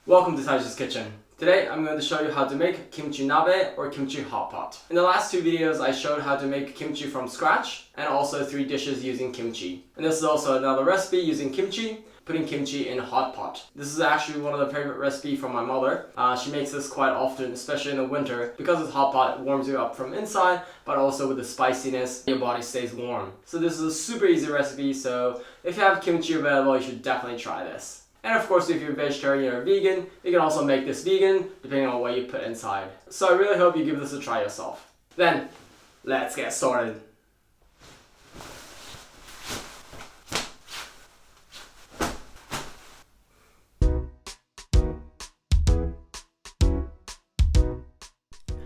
Welcome to Tbsp Kitchen. Today I'm going to show you how to make kimchi nabe or kimchi hotpot. In the last two videos I showed how to make kimchi from scratch and also 3 dishes using kimchi. And this is also another recipe using kimchi, putting kimchi in a hot pot. This is actually one of the favorite recipes from my mother. She makes this quite often, especially in the winter. Because it's hot pot, it warms you up from inside, but also with the spiciness, your body stays warm. So this is a super easy recipe, so if you have kimchi available, you should definitely try this. And of course, if you're vegetarian or vegan, you can also make this vegan, depending on what you put inside. So I really hope you give this a try yourself. Then, let's get started.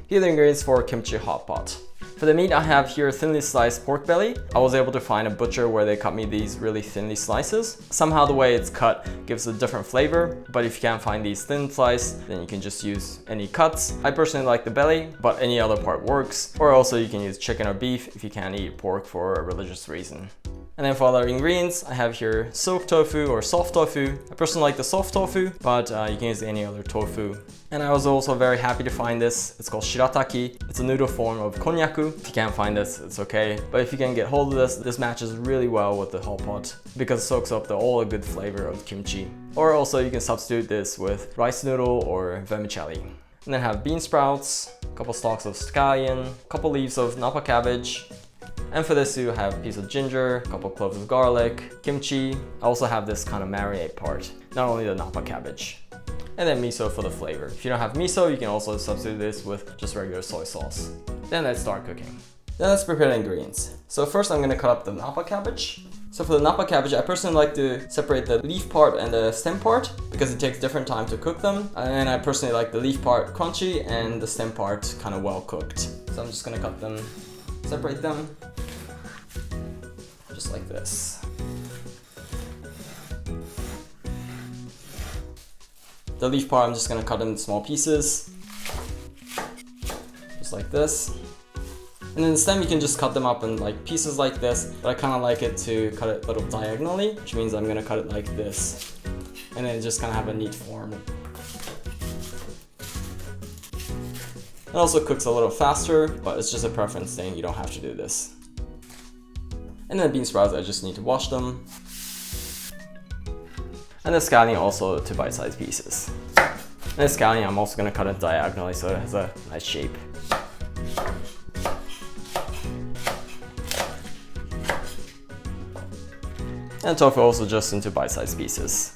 Here are the ingredients for kimchi hotpot. For the meat, I have here thinly sliced pork belly. I was able to find a butcher where they cut me these really thinly slices. Somehow the way it's cut gives a different flavor, but if you can't find these thin sliced, then you can just use any cuts. I personally like the belly, but any other part works. Or also you can use chicken or beef if you can't eat pork for a religious reason. And then for other ingredients, I have here soaked tofu or soft tofu. I personally like the soft tofu, but you can use any other tofu. And I was also very happy to find this. It's called shirataki. It's a noodle form of konnyaku. If you can't find this, it's okay. But if you can get hold of this, this matches really well with the hot pot because it soaks up all the good flavor of kimchi. Or also you can substitute this with rice noodle or vermicelli. And then have bean sprouts, a couple stalks of scallion, a couple leaves of Napa cabbage. And for this you have a piece of ginger, a couple cloves of garlic, kimchi. I also have this kind of marinade part, not only the Napa cabbage. And then miso for the flavor. If you don't have miso, you can also substitute this with just regular soy sauce. Then let's start cooking. Then let's prepare the ingredients. So first I'm gonna cut up the Napa cabbage. So for the Napa cabbage, I personally like to separate the leaf part and the stem part because it takes different time to cook them. And I personally like the leaf part crunchy and the stem part kind of well cooked. So I'm just gonna cut them, separate them, just like this. The leaf part, I'm just gonna cut into small pieces, just like this. And then the stem, you can just cut them up in like pieces like this, but I kind of like it to cut it a little diagonally, which means I'm gonna cut it like this. And then just kind of have a neat form. It also cooks a little faster, but it's just a preference thing, you don't have to do this. And then bean sprouts, I just need to wash them. And the scallion also to bite-sized pieces. And the scallion, I'm also going to cut it diagonally so it has a nice shape. And tofu also just into bite-sized pieces.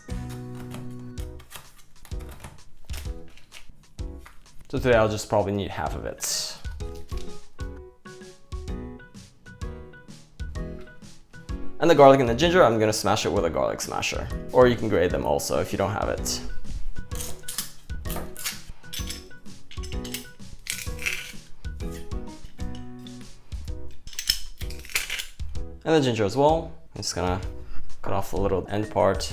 So today I'll just probably need half of it. And the garlic and the ginger, I'm gonna smash it with a garlic smasher. Or you can grate them also if you don't have it. And the ginger as well. I'm just gonna cut off the little end part.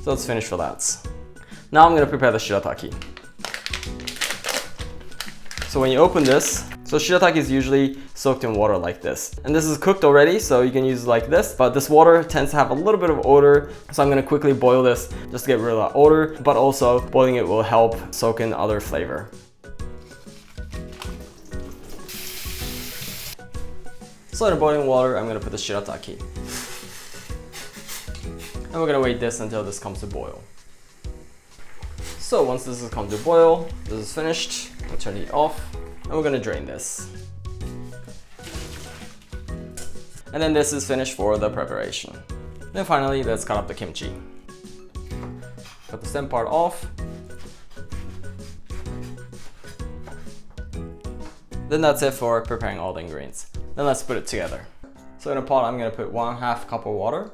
So let's finish for that. Now I'm gonna prepare the shirataki. So when you open this, so shirataki is usually soaked in water like this. And this is cooked already, so you can use it like this, but this water tends to have a little bit of odor. So I'm gonna quickly boil this just to get rid of that odor, but also boiling it will help soak in other flavor. So in the boiling water, I'm gonna put the shirataki. And we're gonna wait this until this comes to boil. So once this has come to boil, this is finished, we'll turn it off, and we're gonna drain this. And then this is finished for the preparation. Then finally, let's cut up the kimchi. Cut the stem part off. Then that's it for preparing all the ingredients. Then let's put it together. So in a pot, I'm gonna put 1/2 cup of water.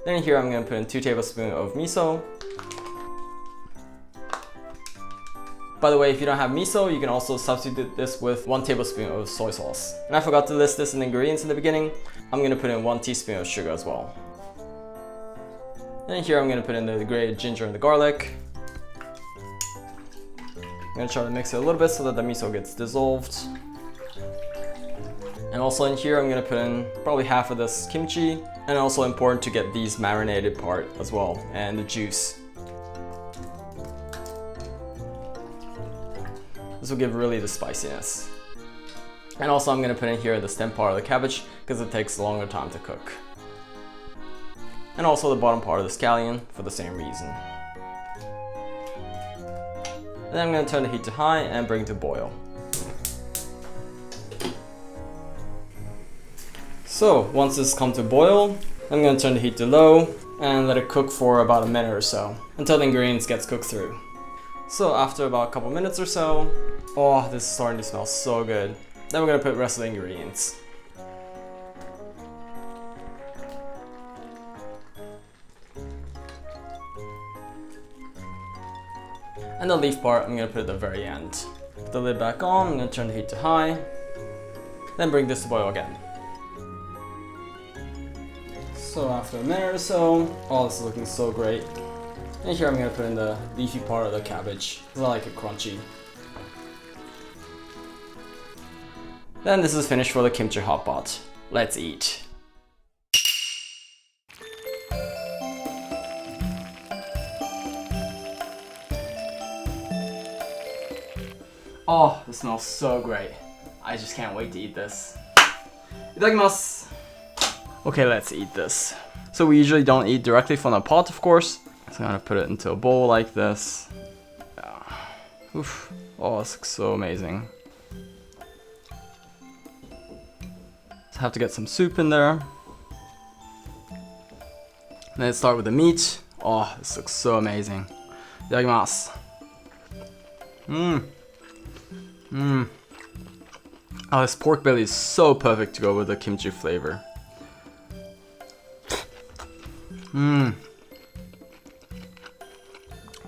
Then here I'm going to put in 2 tablespoons of miso. By the way, if you don't have miso, you can also substitute this with 1 tablespoon of soy sauce. And I forgot to list this in the ingredients in the beginning. I'm going to put in 1 teaspoon of sugar as well. And here I'm going to put in the grated ginger and the garlic. I'm gonna try to mix it a little bit so that the miso gets dissolved. And also in here, I'm gonna put in probably half of this kimchi. And also important to get these marinated part as well, and the juice. This will give really the spiciness. And also I'm gonna put in here the stem part of the cabbage because it takes a longer time to cook. And also the bottom part of the scallion for the same reason. And then I'm gonna turn the heat to high and bring it to boil. So once this comes to boil, I'm gonna turn the heat to low and let it cook for about a minute or so until the ingredients gets cooked through. So after about a couple minutes or so, oh, this is starting to smell so good. Then we're gonna put the rest of the ingredients. And the leaf part, I'm gonna put at the very end. Put the lid back on, I'm gonna turn the heat to high, then bring this to boil again. So after a minute or so, oh, this is looking so great. And here I'm gonna put in the leafy part of the cabbage, because I like it crunchy. Then this is finished for the kimchi hotpot. Let's eat. Oh, this smells so great. I just can't wait to eat this. Itadakimasu! Okay, let's eat this. So we usually don't eat directly from the pot, of course. So I'm gonna put it into a bowl like this. Oof. Oh, this looks so amazing. So I have to get some soup in there. And then start with the meat. Oh, this looks so amazing. Itadakimasu. Oh, this pork belly is so perfect to go with the kimchi flavor.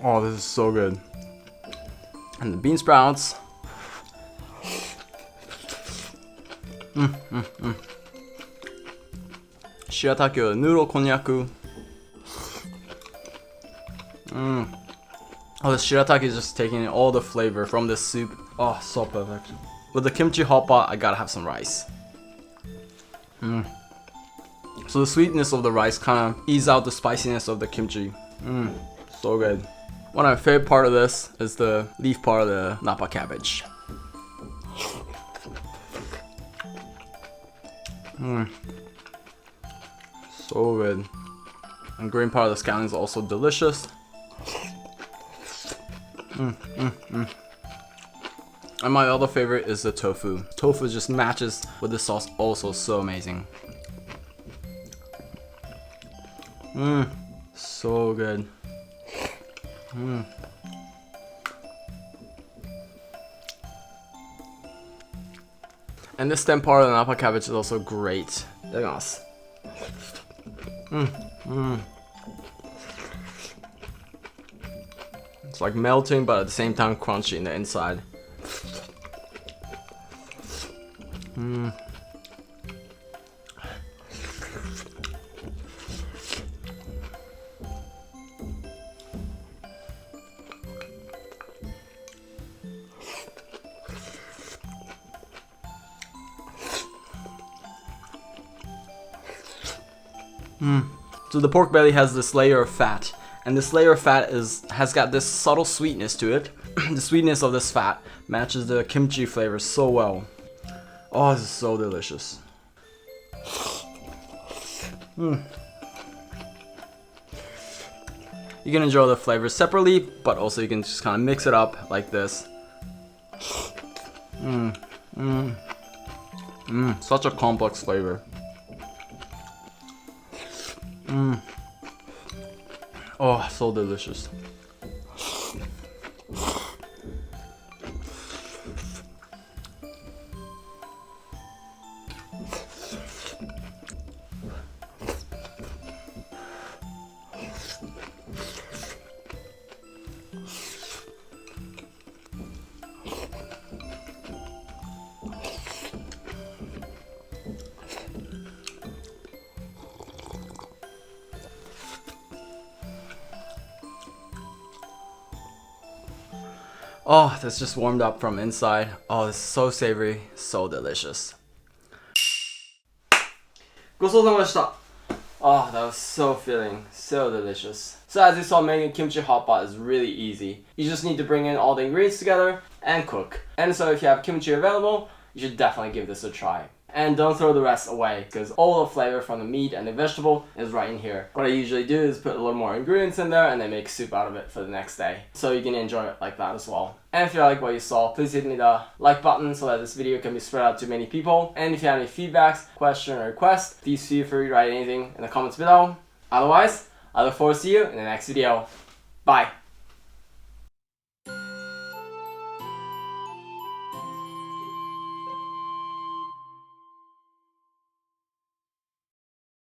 Oh, this is so good. And the bean sprouts. Shiratake or noodle konnyaku. Oh, the shiratake is just taking all the flavor from the soup. Oh, so perfect. With the kimchi hotpot, I gotta have some rice. So the sweetness of the rice kind of ease out the spiciness of the kimchi. So good. One of my favorite part of this is the leaf part of the Napa cabbage. So good. And green part of the scallion is also delicious. And my other favorite is the tofu. Tofu just matches with the sauce, also so amazing. So good. And this stem part of the Napa cabbage is also great. Itadakimasu. It's like melting, but at the same time crunchy in the inside. So the pork belly has this layer of fat, and this layer of fat has got this subtle sweetness to it. The sweetness of this fat matches the kimchi flavor so well. Oh, this is so delicious. You can enjoy the flavors separately, but also you can just kind of mix it up like this. Such a complex flavor. Oh, so delicious. Oh, that's just warmed up from inside. Oh, it's so savory, so delicious. ごちそうさまでした。 Oh, that was so filling, so delicious. So as you saw, making kimchi hotpot is really easy. You just need to bring in all the ingredients together and cook. And so if you have kimchi available, you should definitely give this a try. And don't throw the rest away, because all the flavor from the meat and the vegetable is right in here. What I usually do is put a little more ingredients in there and then make soup out of it for the next day. So you can enjoy it like that as well. And if you like what you saw, please hit me the like button so that this video can be spread out to many people. And if you have any feedbacks, question or requests, please feel free to write anything in the comments below. Otherwise, I look forward to see you in the next video. Bye!